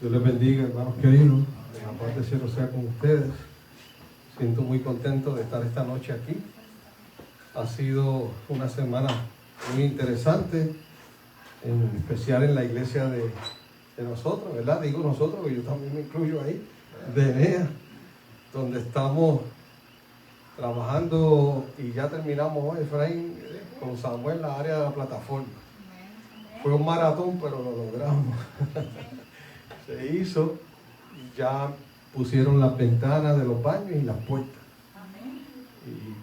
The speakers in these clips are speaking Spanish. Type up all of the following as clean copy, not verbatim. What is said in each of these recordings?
Dios les bendiga, hermanos queridos. La paz del cielo sea con ustedes. Siento muy contento de estar esta noche aquí. Ha sido una semana muy interesante, en especial en la iglesia de nosotros, ¿verdad? Digo nosotros, porque yo también me incluyo ahí, de Enea, donde estamos trabajando y ya terminamos hoy, Efraín, con Samuel, la área de la plataforma. Fue un maratón, pero lo logramos. Se hizo, ya pusieron las ventanas de los baños y las puertas.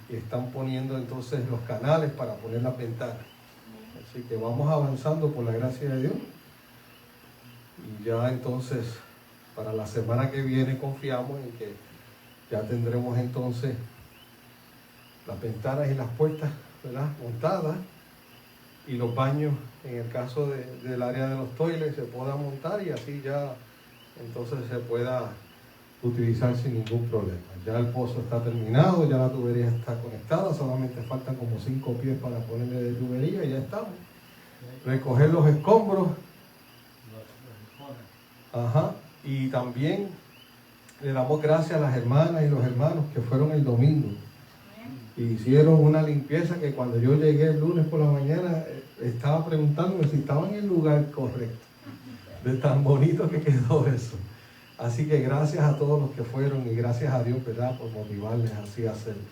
Y están poniendo entonces los canales para poner las ventanas. Así que vamos avanzando por la gracia de Dios. Y ya entonces, para la semana que viene confiamos en que ya tendremos entonces las ventanas y las puertas, ¿verdad?, montadas, y los baños, en el caso del área de los toiles, se puedan montar y así ya entonces se pueda utilizar sin ningún problema. Ya el pozo está terminado, ya la tubería está conectada, solamente faltan como 5 pies para ponerle de tubería y ya estamos. Recoger los escombros. Ajá. Y también le damos gracias a las hermanas y los hermanos que fueron el domingo. Hicieron una limpieza que cuando yo llegué el lunes por la mañana estaba preguntándome si estaba en el lugar correcto, de tan bonito que quedó eso. Así que gracias a todos los que fueron y gracias a Dios, ¿verdad?, por motivarles así a hacerlo.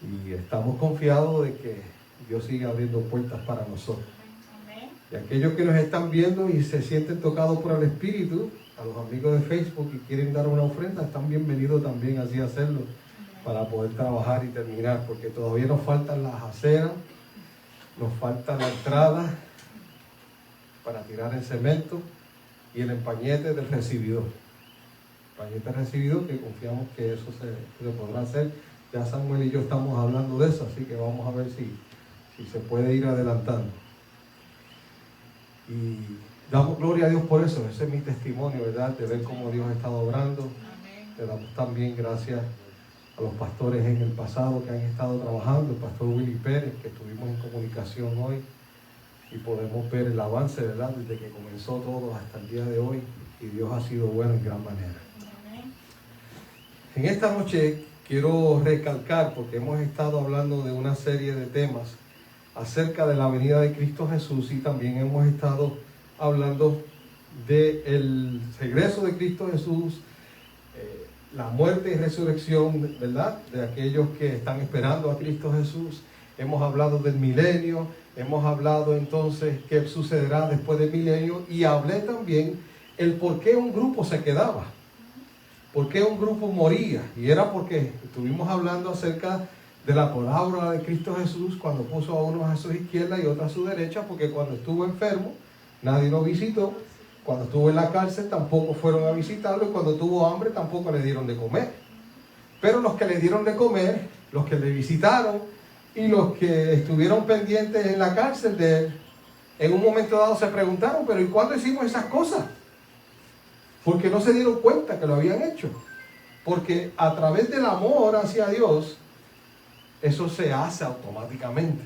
Y estamos confiados de que Dios sigue abriendo puertas para nosotros. Y aquellos que nos están viendo y se sienten tocados por el Espíritu, a los amigos de Facebook que quieren dar una ofrenda, están bienvenidos también así a hacerlo, para poder trabajar y terminar, porque todavía nos faltan las aceras, nos falta la entrada para tirar el cemento y el empañete del recibidor. Empañete del recibidor, que confiamos que eso se podrá hacer. Ya Samuel y yo estamos hablando de eso, así que vamos a ver si se puede ir adelantando. Y damos gloria a Dios por eso. Ese es mi testimonio, ¿verdad?, de ver cómo Dios ha estado obrando. Le damos también gracias a los pastores en el pasado que han estado trabajando, el pastor Willy Pérez, que estuvimos en comunicación hoy, y podemos ver el avance, ¿verdad?, desde que comenzó todo hasta el día de hoy, y Dios ha sido bueno en gran manera. En esta noche quiero recalcar, porque hemos estado hablando de una serie de temas acerca de la venida de Cristo Jesús, y también hemos estado hablando del regreso de Cristo Jesús, la muerte y resurrección, ¿verdad?, de aquellos que están esperando a Cristo Jesús. Hemos hablado del milenio, hemos hablado entonces qué sucederá después del milenio, y hablé también el por qué un grupo se quedaba, por qué un grupo moría, y era porque estuvimos hablando acerca de la palabra de Cristo Jesús cuando puso a unos a su izquierda y otros a su derecha, porque cuando estuvo enfermo nadie lo visitó. Cuando estuvo en la cárcel tampoco fueron a visitarlo, y cuando tuvo hambre tampoco le dieron de comer. Pero los que le dieron de comer, los que le visitaron y los que estuvieron pendientes en la cárcel de él, en un momento dado se preguntaron, pero ¿y cuándo hicimos esas cosas? Porque no se dieron cuenta que lo habían hecho. Porque a través del amor hacia Dios, eso se hace automáticamente.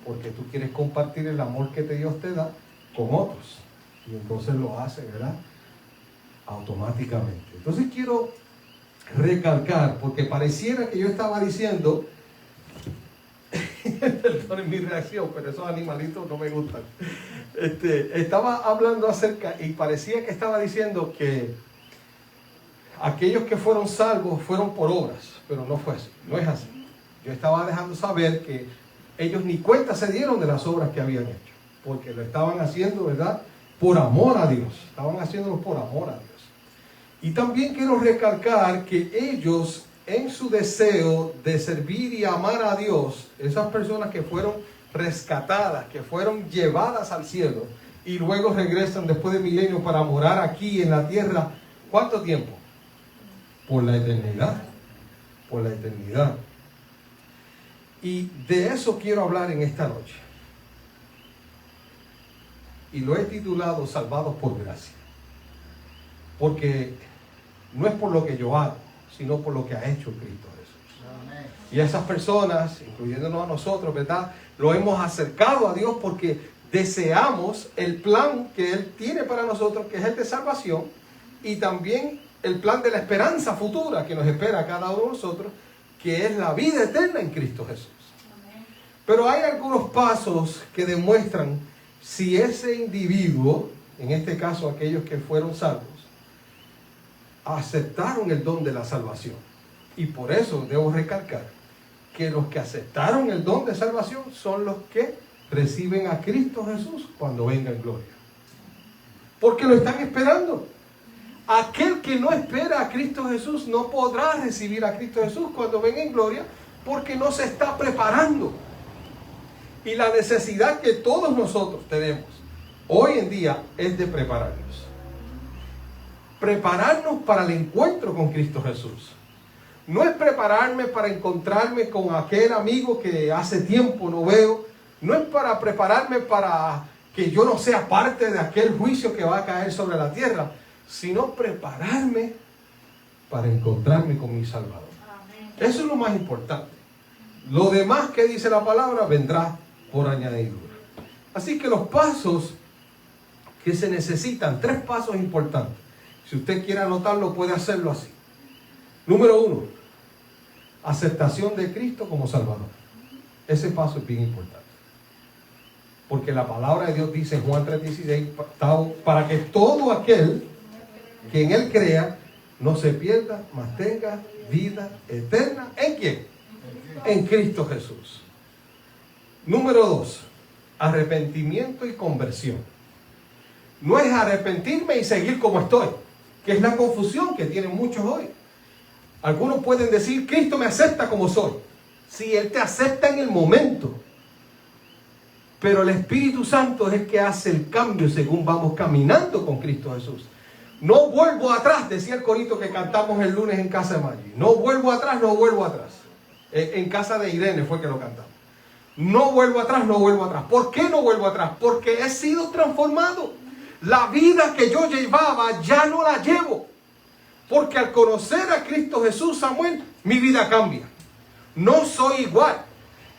Porque tú quieres compartir el amor que Dios te da con otros. Y entonces lo hace, ¿verdad?, automáticamente. Entonces quiero recalcar, porque pareciera que yo estaba diciendo, perdonen mi reacción, pero esos animalitos no me gustan. Estaba hablando acerca, y parecía que estaba diciendo que aquellos que fueron salvos fueron por obras, pero no fue así, no es así. Yo estaba dejando saber que ellos ni cuenta se dieron de las obras que habían hecho, porque lo estaban haciendo, ¿verdad?, por amor a Dios. Estaban haciéndolo por amor a Dios. Y también quiero recalcar que ellos, en su deseo de servir y amar a Dios, esas personas que fueron rescatadas, que fueron llevadas al cielo y luego regresan después de milenios para morar aquí en la tierra, ¿cuánto tiempo? Por la eternidad. Por la eternidad. Y de eso quiero hablar en esta noche. Y lo he titulado Salvados por Gracia. Porque no es por lo que yo hago, sino por lo que ha hecho Cristo Jesús. Amén. Y a esas personas, incluyéndonos a nosotros, ¿verdad?, lo hemos acercado a Dios porque deseamos el plan que Él tiene para nosotros, que es el de salvación, y también el plan de la esperanza futura que nos espera a cada uno de nosotros, que es la vida eterna en Cristo Jesús. Pero hay algunos pasos que demuestran si ese individuo, en este caso aquellos que fueron salvos, aceptaron el don de la salvación. Y por eso debo recalcar que los que aceptaron el don de salvación son los que reciben a Cristo Jesús cuando venga en gloria. Porque lo están esperando. Aquel que no espera a Cristo Jesús no podrá recibir a Cristo Jesús cuando venga en gloria, porque no se está preparando. Y la necesidad que todos nosotros tenemos hoy en día es de prepararnos. Prepararnos para el encuentro con Cristo Jesús. No es prepararme para encontrarme con aquel amigo que hace tiempo no veo. No es para prepararme para que yo no sea parte de aquel juicio que va a caer sobre la tierra, sino prepararme para encontrarme con mi Salvador. Amén. Eso es lo más importante. Lo demás que dice la palabra vendrá por añadidura. Así que los pasos que se necesitan, 3 pasos importantes. Si usted quiere anotarlo, puede hacerlo así. Número 1, aceptación de Cristo como Salvador. Ese paso es bien importante. Porque la palabra de Dios dice en Juan 3:16, para que todo aquel que en Él crea no se pierda, mas tenga vida eterna. ¿En quién? En Cristo Jesús. Número 2, arrepentimiento y conversión. No es arrepentirme y seguir como estoy, que es la confusión que tienen muchos hoy. Algunos pueden decir, Cristo me acepta como soy. Sí, Él te acepta en el momento. Pero el Espíritu Santo es el que hace el cambio según vamos caminando con Cristo Jesús. No vuelvo atrás, decía el corito que cantamos el lunes en casa de Maggi. No vuelvo atrás, no vuelvo atrás. En casa de Irene fue que lo cantamos. No vuelvo atrás, no vuelvo atrás. ¿Por qué no vuelvo atrás? Porque he sido transformado. La vida que yo llevaba ya no la llevo. Porque al conocer a Cristo Jesús, Samuel, mi vida cambia. No soy igual.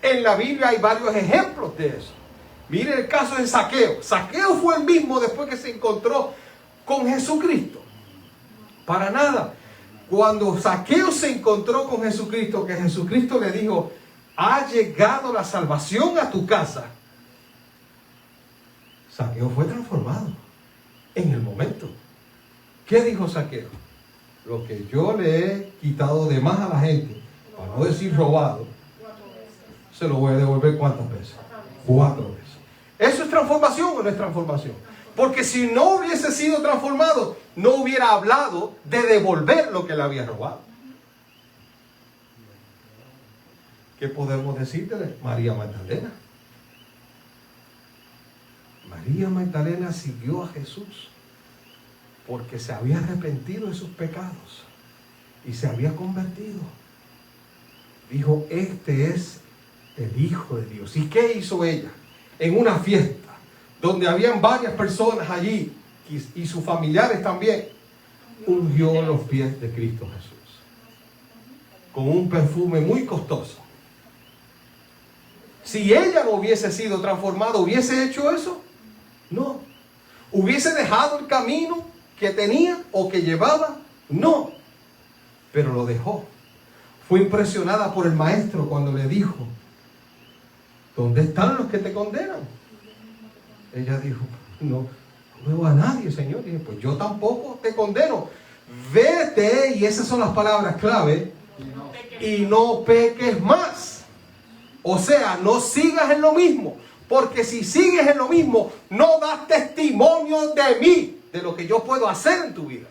En la Biblia hay varios ejemplos de eso. Mire el caso de Zaqueo. Zaqueo fue el mismo después que se encontró con Jesucristo. Para nada. Cuando Zaqueo se encontró con Jesucristo, que Jesucristo le dijo, ha llegado la salvación a tu casa. Zaqueo fue transformado en el momento. ¿Qué dijo Zaqueo? Lo que yo le he quitado de más a la gente, para no decir robado, se lo voy a devolver ¿cuántas veces? 4 veces. ¿Eso es transformación o no es transformación? Porque si no hubiese sido transformado, no hubiera hablado de devolver lo que le había robado. ¿Qué podemos decir de María Magdalena? María Magdalena siguió a Jesús porque se había arrepentido de sus pecados y se había convertido. Dijo, este es el Hijo de Dios. ¿Y qué hizo ella? En una fiesta donde habían varias personas allí y sus familiares también, ungió los pies de Cristo Jesús con un perfume muy costoso. Si ella no hubiese sido transformada, ¿hubiese hecho eso? No. ¿Hubiese dejado el camino que tenía o que llevaba? No. Pero lo dejó. Fue impresionada por el maestro cuando le dijo, ¿dónde están los que te condenan? Ella dijo, no veo a nadie, Señor. Y dije, pues yo tampoco te condeno. Vete, y esas son las palabras clave, y no peques más. O sea, no sigas en lo mismo. Porque si sigues en lo mismo, no das testimonio de mí, de lo que yo puedo hacer en tu vida.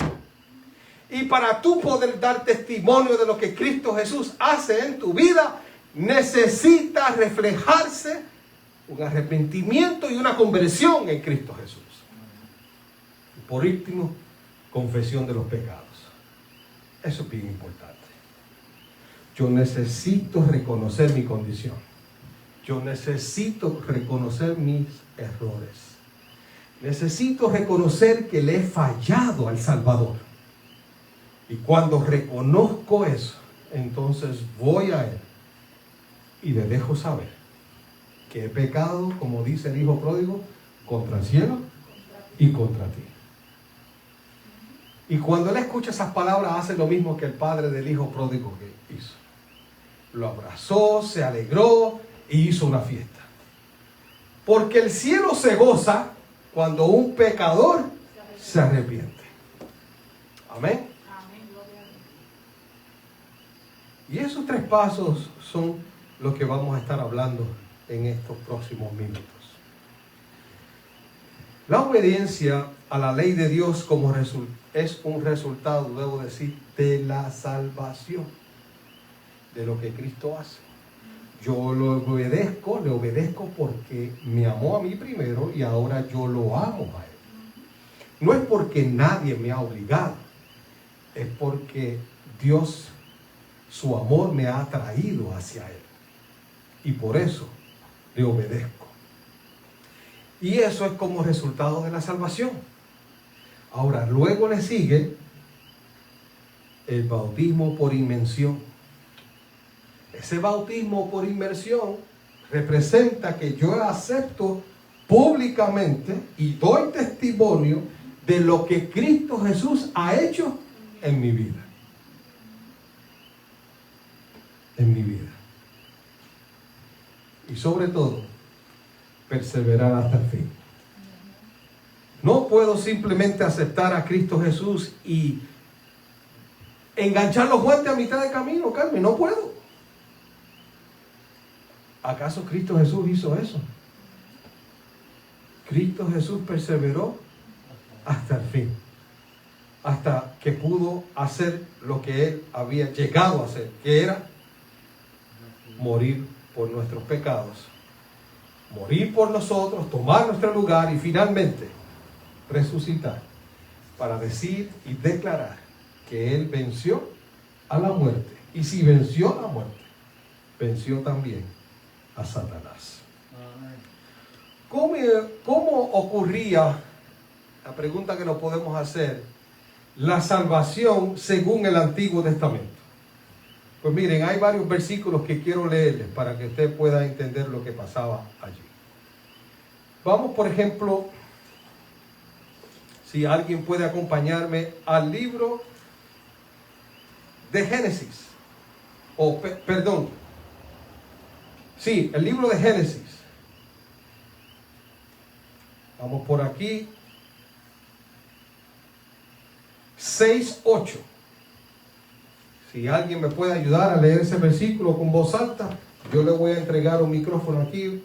Y para tú poder dar testimonio de lo que Cristo Jesús hace en tu vida, necesita reflejarse un arrepentimiento y una conversión en Cristo Jesús. Y por último, confesión de los pecados. Eso es bien importante. Yo necesito reconocer mi condición. Yo necesito reconocer mis errores. Necesito reconocer que le he fallado al Salvador. Y cuando reconozco eso, entonces voy a Él y le dejo saber que he pecado, como dice el hijo pródigo, contra el cielo y contra ti. Y cuando él escucha esas palabras, hace lo mismo que el padre del hijo pródigo que hizo. Lo abrazó, se alegró y hizo una fiesta. Porque el cielo se goza cuando un pecador se arrepiente. Amén. Y esos 3 pasos son los que vamos a estar hablando en estos próximos minutos. La obediencia a la ley de Dios es un resultado, debo decir, de la salvación, de lo que Cristo hace. Yo le obedezco porque me amó a mí primero y ahora yo lo amo a él. No es porque nadie me ha obligado, es porque Dios, su amor me ha atraído hacia él. Y por eso le obedezco. Y eso es como resultado de la salvación. Ahora, luego le sigue el bautismo por inmersión. Ese bautismo por inmersión representa que yo acepto públicamente y doy testimonio de lo que Cristo Jesús ha hecho en mi vida. En mi vida. Y sobre todo, perseverar hasta el fin. No puedo simplemente aceptar a Cristo Jesús y enganchar los guantes a mitad de camino, Carmen. No puedo. ¿Acaso Cristo Jesús hizo eso? Cristo Jesús perseveró hasta el fin. Hasta que pudo hacer lo que Él había llegado a hacer, que era morir por nuestros pecados, morir por nosotros, tomar nuestro lugar y finalmente resucitar para decir y declarar que Él venció a la muerte. Y si venció a la muerte, venció también a Satanás. ¿Cómo ocurría, la pregunta que nos podemos hacer, la salvación según el Antiguo Testamento? Pues miren, hay varios versículos que quiero leerles para que usted pueda entender lo que pasaba allí. Vamos, por ejemplo, si alguien puede acompañarme al libro de Génesis. Sí, el libro de Génesis. Vamos por aquí. 6:8. Si alguien me puede ayudar a leer ese versículo con voz alta, yo le voy a entregar un micrófono aquí.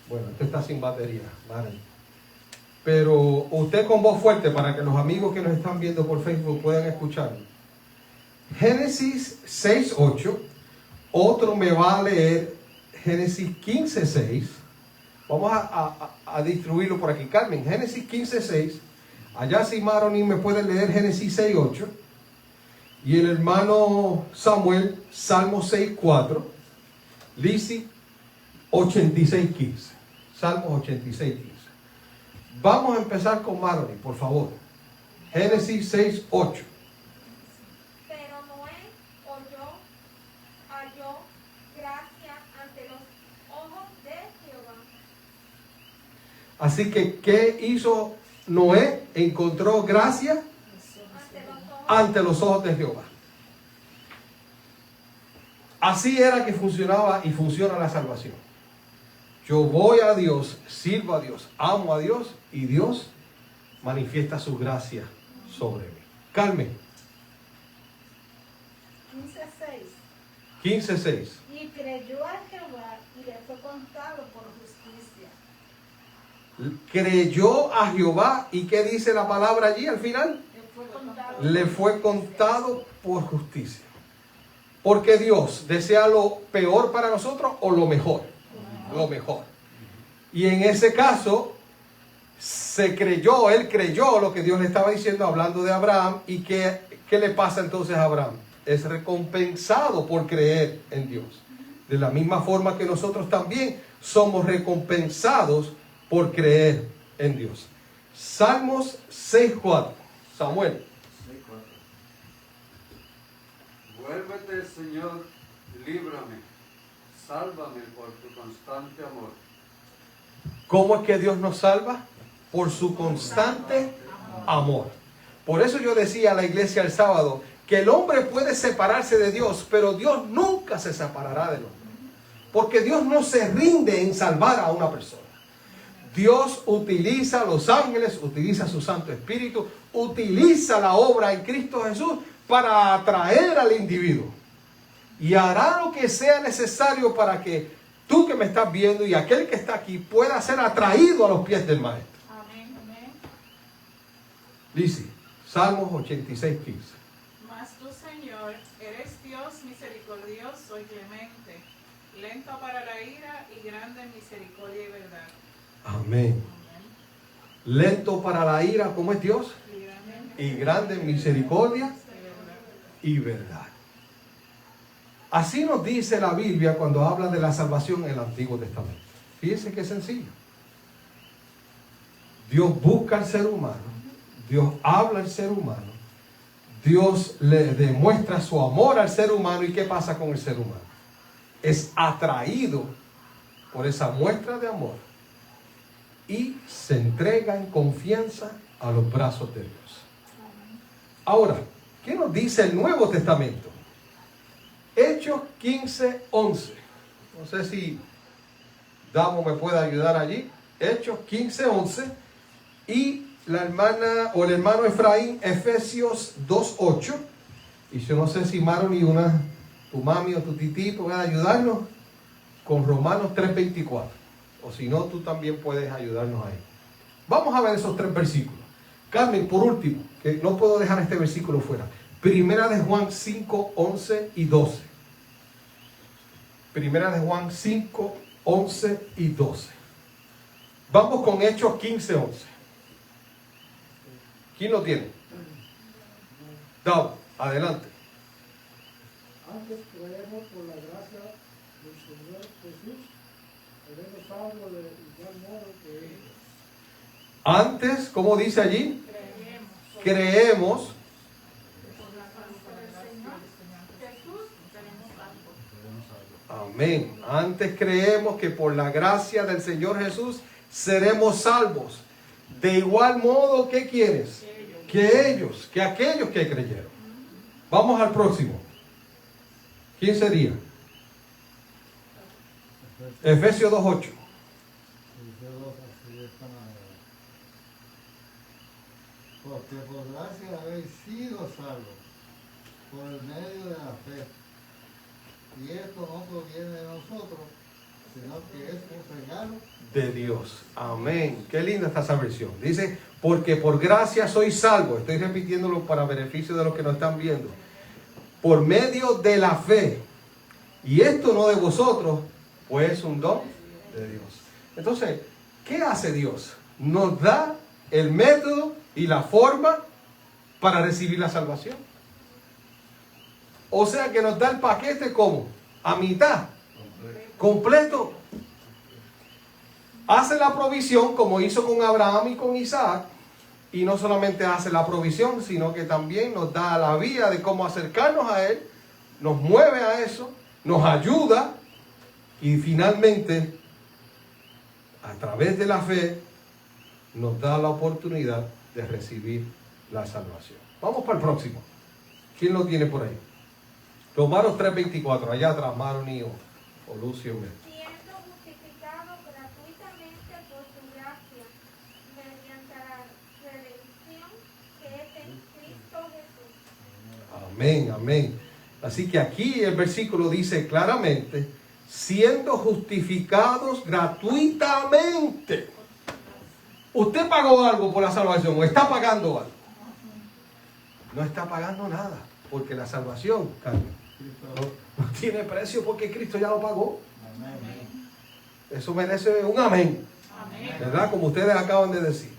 Bueno, este está sin batería, ¿vale? Pero usted con voz fuerte para que los amigos que nos están viendo por Facebook puedan escucharlo. Génesis 6:8. Otro me va a leer Génesis 15:6. Vamos a distribuirlo por aquí. Carmen, Génesis 15:6. Allá si Maroni me puede leer Génesis 6:8. Y el hermano Samuel, Salmo 6:4. Lizzy, 86:15. Salmos 86:15. Vamos a empezar con Maroni, por favor. Génesis 6:8. Pero Noé halló gracia ante los ojos de Jehová. Así que, ¿qué hizo Noé? Encontró gracia ante los ojos de Jehová. Así era que funcionaba y funciona la salvación. Yo voy a Dios, sirvo a Dios, amo a Dios y Dios manifiesta su gracia sobre mí. Carmen. 15:6. Y creyó a Jehová y le fue contado por justicia. Creyó a Jehová y ¿qué dice la palabra allí al final? Le fue contado por justicia. Porque Dios desea lo peor para nosotros o lo mejor. Lo mejor. Y en ese caso él creyó lo que Dios le estaba diciendo hablando de Abraham. ¿Y qué le pasa entonces a Abraham? Es recompensado por creer en Dios. De la misma forma que nosotros también somos recompensados por creer en Dios. Salmos 6:4. Samuel. 6:4. Vuélvete, Señor, líbrame, sálvame por tu constante amor. ¿Cómo es que Dios nos salva? Por su constante amor. Por eso yo decía a la iglesia el sábado que el hombre puede separarse de Dios, pero Dios nunca se separará del hombre. Porque Dios no se rinde en salvar a una persona. Dios utiliza a los ángeles, utiliza su Santo Espíritu, utiliza la obra en Cristo Jesús para atraer al individuo. Y hará lo que sea necesario para que tú que me estás viendo y aquel que está aquí pueda ser atraído a los pies del Maestro. Amén, amén. Dice, Salmos 86:15. Mas tú, Señor, eres Dios misericordioso y clemente, lento para la ira y grande en misericordia y verdad. Amén. Lento para la ira, ¿cómo es Dios? Y grande en misericordia y verdad. Así nos dice la Biblia cuando habla de la salvación en el Antiguo Testamento. Fíjense qué sencillo. Dios busca al ser humano, Dios habla al ser humano, Dios le demuestra su amor al ser humano. ¿Y qué pasa con el ser humano? Es atraído por esa muestra de amor y se entrega en confianza a los brazos de Dios. Ahora, ¿qué nos dice el Nuevo Testamento? Hechos 15:11. No sé si Damo me puede ayudar allí. Hechos 15:11. Y la hermana o el hermano Efraín, Efesios 2:8. Y yo no sé si Maron y tu mami o tu tití pueden ayudarnos con Romanos 3:24. O si no, tú también puedes ayudarnos ahí. Vamos a ver esos 3 versículos. Carmen, por último, que no puedo dejar este versículo fuera. Primera de Juan 5:11 y 12. Primera de Juan 5:11 y 12. Vamos con Hechos 15:11. ¿Quién lo tiene? Dao, adelante. Antes creemos por la gracia del Señor Jesús, seremos salvos de igual modo que ellos. Antes, ¿cómo dice allí? Creemos. Amén. Antes creemos que por la gracia del Señor Jesús seremos salvos. De igual modo, ¿qué quieres? Que aquellos que creyeron. Vamos al próximo. ¿Quién sería? Efesios 2:8. Porque por gracia habéis sido salvos por el medio de la fe. Y esto no proviene de nosotros, sino que es un regalo De Dios. Amén. Qué linda está esa versión. Dice, porque por gracia soy salvo. Estoy repitiéndolo para beneficio de los que nos están viendo. Por medio de la fe. Y esto no de vosotros, pues es un don de Dios. Entonces, ¿qué hace Dios? Nos da el método y la forma para recibir la salvación. O sea que nos da el paquete como a mitad, completo. Hace la provisión como hizo con Abraham y con Isaac. Y no solamente hace la provisión, sino que también nos da la vía de cómo acercarnos a Él. Nos mueve a eso, nos ayuda. Y finalmente, a través de la fe, nos da la oportunidad de recibir la salvación. Vamos para el próximo. ¿Quién lo tiene por ahí? Romanos 3:24, allá atrás, Maroni o Lucio. Siendo justificado gratuitamente por su gracia, mediante la redención que es en Cristo Jesús. Amén, amén. Así que aquí el versículo dice claramente, siendo justificados gratuitamente. ¿Usted pagó algo por la salvación o está pagando algo? No está pagando nada, porque la salvación, Carmen, no tiene precio porque Cristo ya lo pagó. Amén. Eso merece un amén. Amén. ¿Verdad? Como ustedes acaban de decir.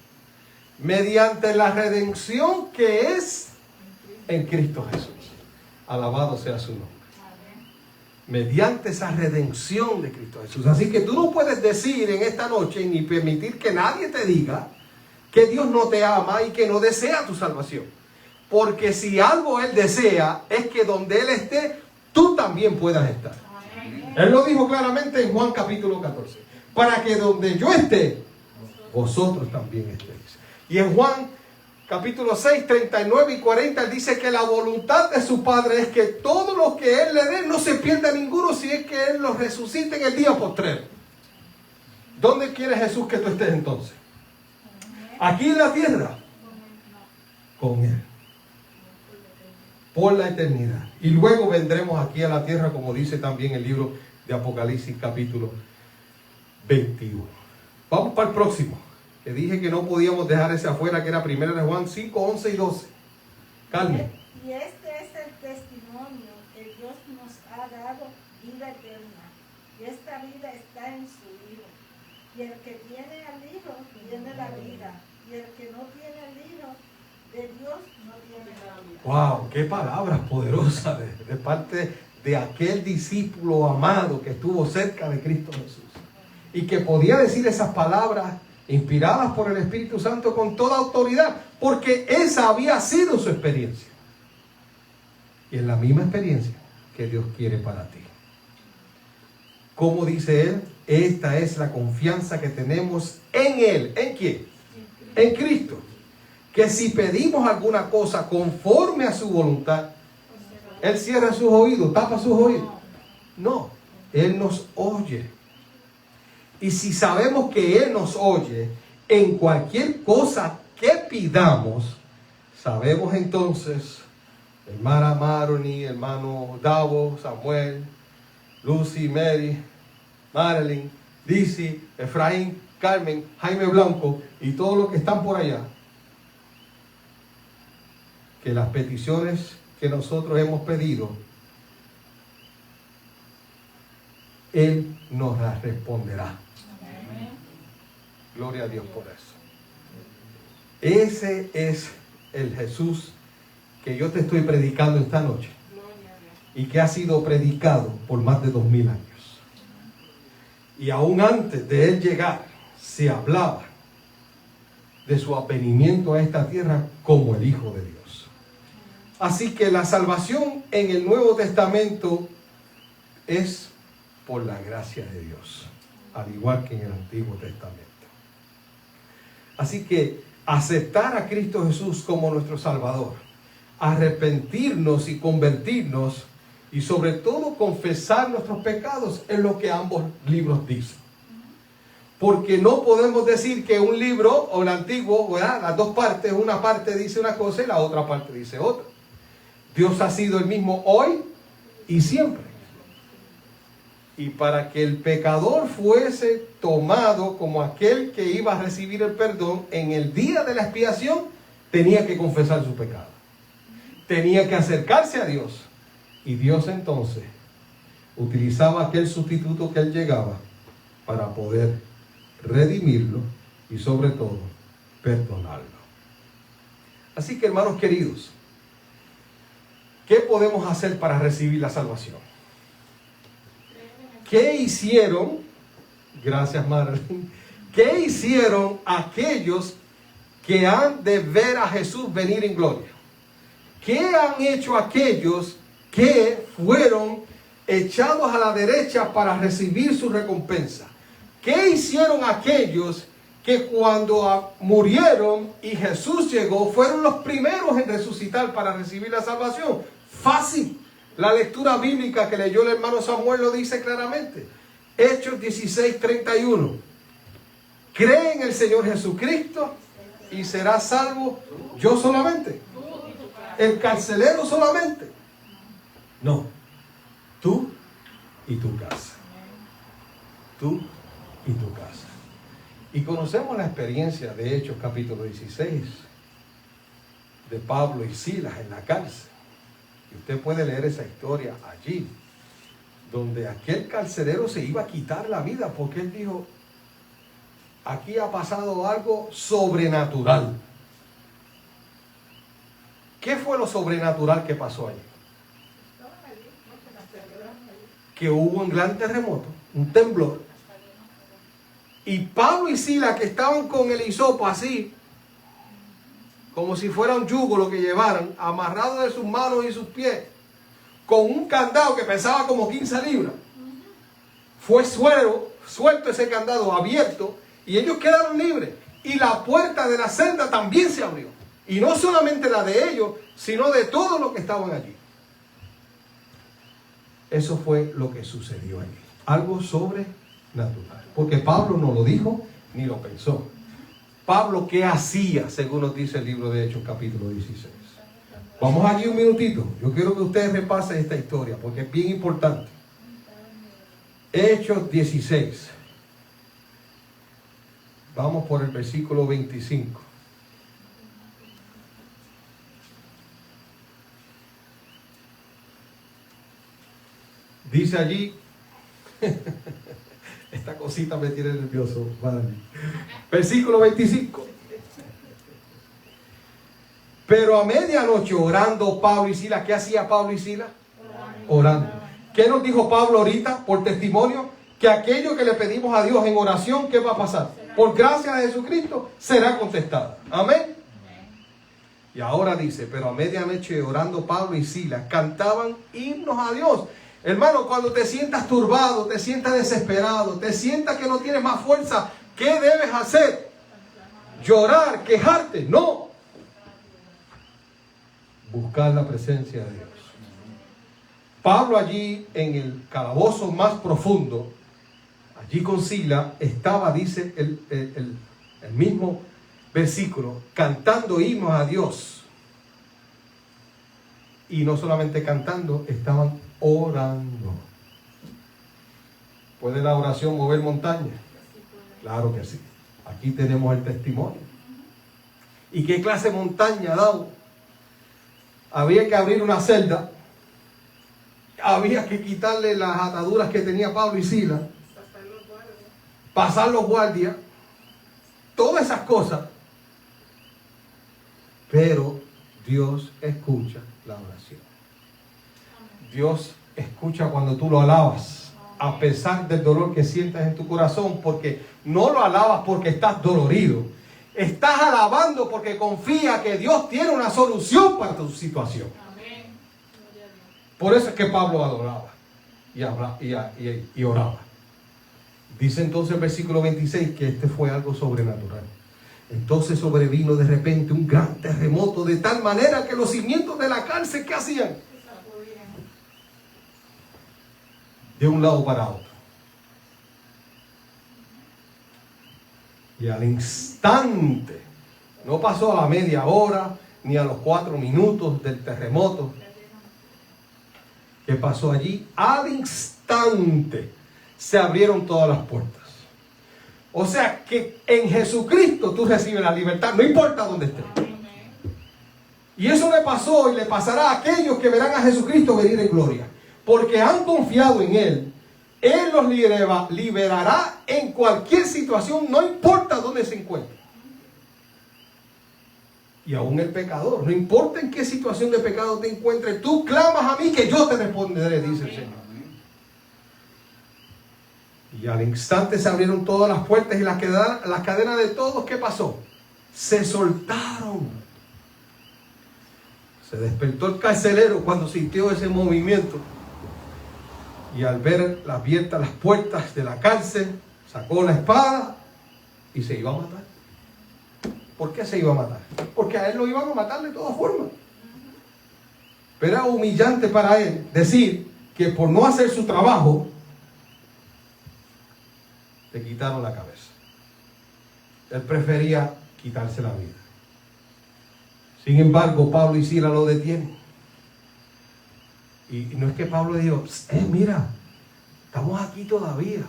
Mediante la redención que es en Cristo Jesús. Alabado sea su nombre. Mediante esa redención de Cristo Jesús. Así que tú no puedes decir en esta noche ni permitir que nadie te diga que Dios no te ama y que no desea tu salvación. Porque si algo Él desea es que donde Él esté, tú también puedas estar. Él lo dijo claramente en Juan capítulo 14. Para que donde yo esté, vosotros también estéis. Y en Juan capítulo 6, 39 y 40, él dice que la voluntad de su Padre es que todo lo que Él le dé no se pierda ninguno, si es que Él los resucite en el día postrero. ¿Dónde quiere Jesús que tú estés entonces? ¿Aquí en la tierra? Con Él. Por la eternidad. Y luego vendremos aquí a la tierra, como dice también el libro de Apocalipsis capítulo 21. Vamos para el próximo. Que dije que no podíamos dejar ese afuera, que era 1 de Juan 5, 11 y 12. Carmen. Y este es el testimonio que Dios nos ha dado, vida eterna. Y esta vida está en su Hijo. Y el que tiene al Hijo tiene la vida. Y el que no tiene al Hijo de Dios no tiene la vida. ¡Wow! ¡Qué palabras poderosas de parte de aquel discípulo amado que estuvo cerca de Cristo Jesús! Y que podía decir esas palabras inspiradas por el Espíritu Santo con toda autoridad, porque esa había sido su experiencia. Y es la misma experiencia que Dios quiere para ti. Como dice Él, esta es la confianza que tenemos en Él. ¿En quién? En Cristo. Que si pedimos alguna cosa conforme a su voluntad, Él cierra sus oídos, tapa sus oídos. No, Él nos oye. Y si sabemos que Él nos oye en cualquier cosa que pidamos, sabemos entonces, hermana Maroni, hermano Davo, Samuel, Lucy, Mary, Marilyn, Dizzy, Efraín, Carmen, Jaime Blanco y todos los que están por allá, que las peticiones que nosotros hemos pedido, Él nos las responderá. Gloria a Dios por eso. Ese es el Jesús que yo te estoy predicando esta noche y que ha sido predicado por más de 2000 años. Y aún antes de Él llegar, se hablaba de su advenimiento a esta tierra como el Hijo de Dios. Así que la salvación en el Nuevo Testamento es por la gracia de Dios, al igual que en el Antiguo Testamento. Así que aceptar a Cristo Jesús como nuestro Salvador, arrepentirnos y convertirnos, y sobre todo confesar nuestros pecados, es lo que ambos libros dicen. Porque no podemos decir que un libro o el antiguo, ¿verdad?, las dos partes, una parte dice una cosa y la otra parte dice otra. Dios ha sido el mismo hoy y siempre. Y para que el pecador fuese tomado como aquel que iba a recibir el perdón, en el día de la expiación tenía que confesar su pecado. Tenía que acercarse a Dios. Y Dios entonces utilizaba aquel sustituto que Él llegaba para poder redimirlo y sobre todo perdonarlo. Así que, hermanos queridos, ¿qué podemos hacer para recibir la salvación? ¿Qué hicieron? Gracias, Marlene. ¿Qué hicieron aquellos que han de ver a Jesús venir en gloria? ¿Qué han hecho aquellos que fueron echados a la derecha para recibir su recompensa? ¿Qué hicieron aquellos que cuando murieron y Jesús llegó, fueron los primeros en resucitar para recibir la salvación? Fácil. La lectura bíblica que leyó el hermano Samuel lo dice claramente. Hechos 16:31. Cree en el Señor Jesucristo y serás salvo. ¿Yo solamente? ¿El carcelero solamente? No. Tú y tu casa. Tú y tu casa. Y conocemos la experiencia de Hechos capítulo 16 de Pablo y Silas en la cárcel. Y usted puede leer esa historia allí, donde aquel carcelero se iba a quitar la vida porque él dijo: aquí ha pasado algo sobrenatural. ¿Qué fue lo sobrenatural que pasó allí? Que hubo un gran terremoto, un temblor. Y Pablo y Silas, que estaban con el hisopo así, como si fuera un yugo lo que llevaran, amarrado de sus manos y sus pies, con un candado que pesaba como 15 libras. Fue suelto ese candado, abierto, y ellos quedaron libres. Y la puerta de la celda también se abrió. Y no solamente la de ellos, sino de todos los que estaban allí. Eso fue lo que sucedió allí. Algo sobrenatural. Porque Pablo no lo dijo ni lo pensó. Pablo, ¿qué hacía? Según nos dice el libro de Hechos, capítulo 16. Vamos allí un minutito. Yo quiero que ustedes repasen esta historia porque es bien importante. Hechos 16. Vamos por el versículo 25. Dice allí, esta cosita me tiene nervioso, madre. Versículo 25. Pero a medianoche orando Pablo y Silas, ¿qué hacía Pablo y Silas? Orando. ¿Qué nos dijo Pablo ahorita por testimonio? Que aquello que le pedimos a Dios en oración, ¿qué va a pasar? Por gracia de Jesucristo será contestado. Amén. Y ahora dice, pero a medianoche orando Pablo y Silas cantaban himnos a Dios. Hermano, cuando te sientas turbado, te sientas desesperado, te sientas que no tienes más fuerza, ¿qué debes hacer? Llorar, quejarte, no. Buscar la presencia de Dios. Pablo allí en el calabozo más profundo, allí con Silas, estaba, dice el mismo versículo, cantando himnos a Dios. Y no solamente cantando, estaban orando. ¿Puede la oración mover montañas? Claro que sí. Aquí tenemos el testimonio. ¿Y qué clase de montaña, Dao? Había que abrir una celda. Había que quitarle las ataduras que tenía Pablo y Silas. Pasar los guardias. Todas esas cosas. Pero Dios escucha la oración. Dios escucha cuando tú lo alabas, a pesar del dolor que sientas en tu corazón, porque no lo alabas porque estás dolorido. Estás alabando porque confía que Dios tiene una solución para tu situación. Amén. Por eso es que Pablo adoraba y oraba. Dice entonces el versículo 26 que este fue algo sobrenatural. Entonces sobrevino de repente un gran terremoto de tal manera que los cimientos de la cárcel, ¿qué hacían? De un lado para otro. Y al instante, no pasó a la media hora ni a los 4 minutos del terremoto. ¿Qué pasó allí? Al instante se abrieron todas las puertas. O sea que en Jesucristo tú recibes la libertad, no importa dónde estés. Y eso le pasó y le pasará a aquellos que verán a Jesucristo venir en gloria. Porque han confiado en Él. Él los liberará en cualquier situación, no importa dónde se encuentre. Y aún el pecador, no importa en qué situación de pecado te encuentres, tú clamas a mí que yo te responderé, dice el Señor. Y al instante se abrieron todas las puertas y las cadenas de todos, ¿qué pasó? Se soltaron. Se despertó el carcelero cuando sintió ese movimiento. Y al ver abiertas las puertas de la cárcel, sacó la espada y se iba a matar. ¿Por qué se iba a matar? Porque a él lo iban a matar de todas formas. Pero era humillante para él decir que por no hacer su trabajo, le quitaron la cabeza. Él prefería quitarse la vida. Sin embargo, Pablo y Silas lo detienen. Y no es que Pablo dijo, mira, estamos aquí todavía.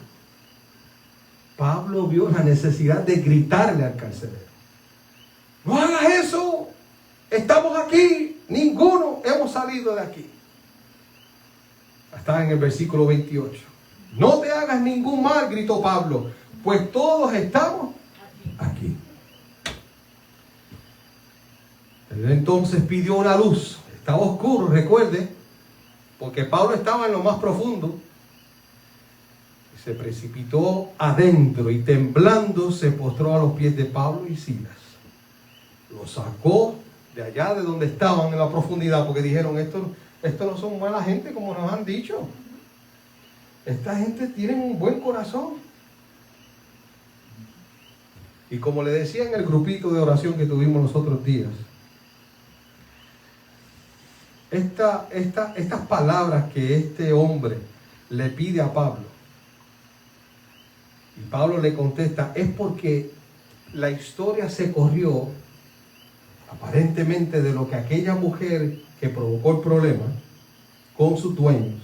Pablo vio la necesidad de gritarle al carcelero. No hagas eso. Estamos aquí. Ninguno hemos salido de aquí. Está en el versículo 28. No te hagas ningún mal, gritó Pablo, pues todos estamos aquí. Él entonces pidió una luz. Estaba oscuro, recuerde, porque Pablo estaba en lo más profundo. Y se precipitó adentro y temblando se postró a los pies de Pablo y Silas. Lo sacó de allá de donde estaban en la profundidad, porque dijeron, esto no son mala gente como nos han dicho. Esta gente tiene un buen corazón. Y como le decía en el grupito de oración que tuvimos los otros días, Estas palabras que este hombre le pide a Pablo, y Pablo le contesta, es porque la historia se corrió aparentemente de lo que aquella mujer que provocó el problema con sus dueños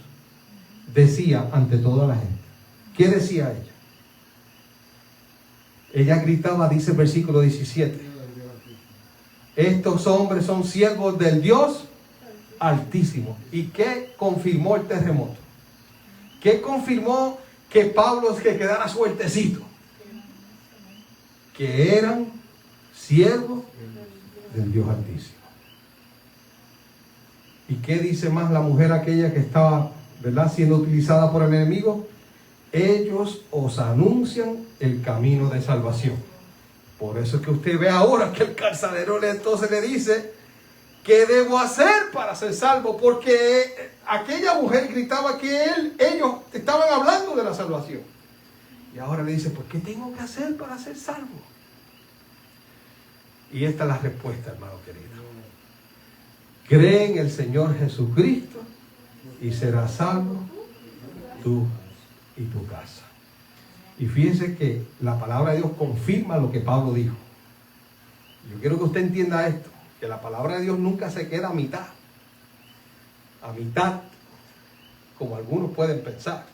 decía ante toda la gente. ¿Qué decía ella? Ella gritaba, dice el versículo 17, estos hombres son siervos del Dios Altísimo. ¿Y qué confirmó el terremoto? ¿Qué confirmó que Pablo que quedara sueltecito? Que eran siervos del Dios Altísimo. ¿Y qué dice más la mujer aquella que estaba, ¿verdad?, siendo utilizada por el enemigo? Ellos os anuncian el camino de salvación. Por eso es que usted ve ahora que el carcelero entonces le dice, ¿qué debo hacer para ser salvo? Porque aquella mujer gritaba que ellos estaban hablando de la salvación. Y ahora le dice, ¿por qué tengo que hacer para ser salvo? Y esta es la respuesta, hermano querido. Cree en el Señor Jesucristo y serás salvo tú y tu casa. Y fíjense que la palabra de Dios confirma lo que Pablo dijo. Yo quiero que usted entienda esto, que la palabra de Dios nunca se queda a mitad, como algunos pueden pensar.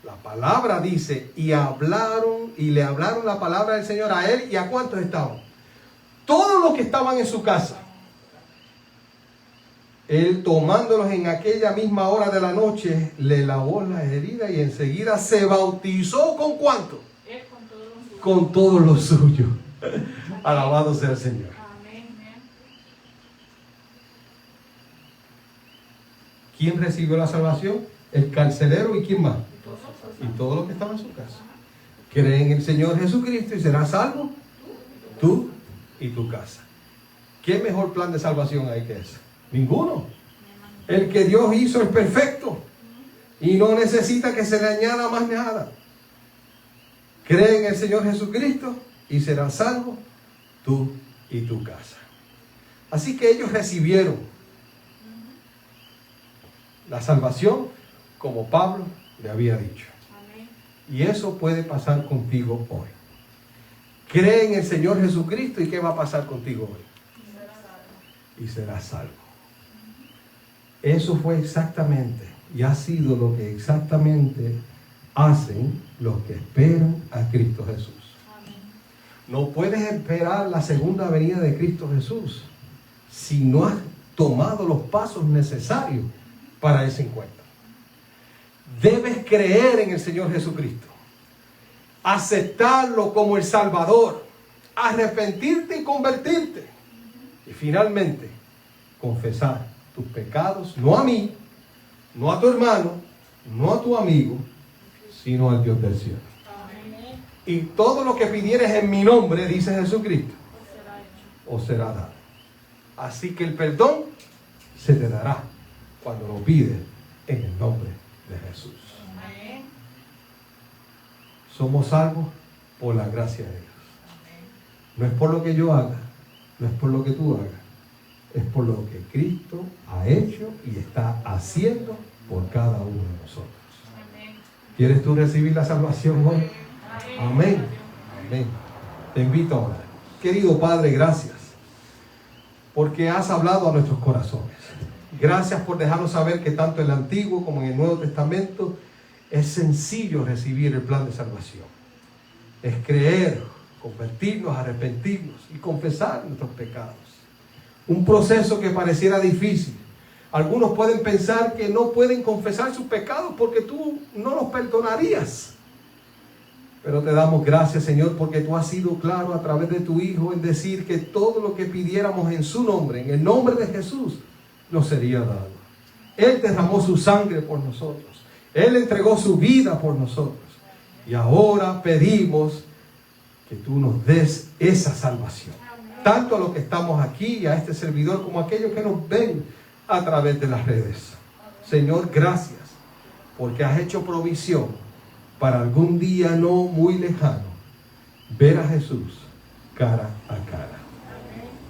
La palabra dice, y le hablaron la palabra del Señor a él, ¿y a cuántos estaban? Todos los que estaban en su casa. Él, tomándolos en aquella misma hora de la noche, le lavó las heridas y enseguida se bautizó. ¿Con cuánto? Con todos los suyos. Alabado sea el Señor. ¿Quién recibió la salvación? El carcelero, ¿y quién más? Y todos los que estaban en su casa. Cree en el Señor Jesucristo y serás salvo tú y tu casa. ¿Qué mejor plan de salvación hay que ese? Ninguno. El que Dios hizo es perfecto y no necesita que se le añada más nada. Cree en el Señor Jesucristo y serás salvo tú y tu casa. Así que ellos recibieron la salvación como Pablo le había dicho. Y eso puede pasar contigo hoy. Cree en el Señor Jesucristo y ¿qué va a pasar contigo hoy? Y serás salvo. Eso fue exactamente y ha sido lo que exactamente hacen los que esperan a Cristo Jesús. No puedes esperar la segunda venida de Cristo Jesús si no has tomado los pasos necesarios para ese encuentro. Debes creer en el Señor Jesucristo, aceptarlo como el Salvador, arrepentirte y convertirte, y finalmente confesar tus pecados, no a mí, no a tu hermano, no a tu amigo, sino al Dios del cielo. Y todo lo que pidieres en mi nombre, dice Jesucristo, os será dado. Así que el perdón se te dará cuando lo pides en el nombre de Jesús. Somos salvos por la gracia de Dios. No es por lo que yo haga, no es por lo que tú hagas, es por lo que Cristo ha hecho y está haciendo por cada uno de nosotros. ¿Quieres tú recibir la salvación hoy? Amén. Amén. Te invito a orar. Querido Padre, gracias porque has hablado a nuestros corazones. Gracias por dejarnos saber que tanto en el Antiguo como en el Nuevo Testamento es sencillo recibir el plan de salvación. Es creer, convertirnos, arrepentirnos y confesar nuestros pecados. Un proceso que pareciera difícil. Algunos pueden pensar que no pueden confesar sus pecados porque tú no los perdonarías. Pero te damos gracias, Señor, porque tú has sido claro a través de tu Hijo en decir que todo lo que pidiéramos en su nombre, en el nombre de Jesús, nos sería dado. Él derramó su sangre por nosotros. Él entregó su vida por nosotros. Y ahora pedimos que tú nos des esa salvación. Tanto a los que estamos aquí, a este servidor, como a aquellos que nos ven a través de las redes. Señor, gracias, porque has hecho provisión para algún día no muy lejano ver a Jesús cara a cara.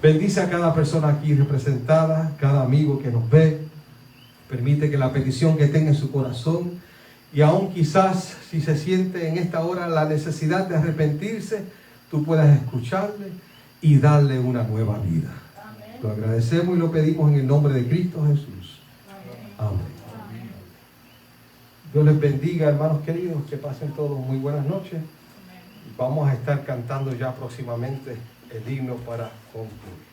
Bendice a cada persona aquí representada, cada amigo que nos ve. Permite que la petición que tenga en su corazón, y aún quizás si se siente en esta hora la necesidad de arrepentirse, tú puedas escucharle y darle una nueva vida. Amén. Lo agradecemos y lo pedimos en el nombre de Cristo Jesús. Amén. Dios les bendiga, hermanos queridos, que pasen todos muy buenas noches. Vamos a estar cantando ya próximamente el himno para concluir.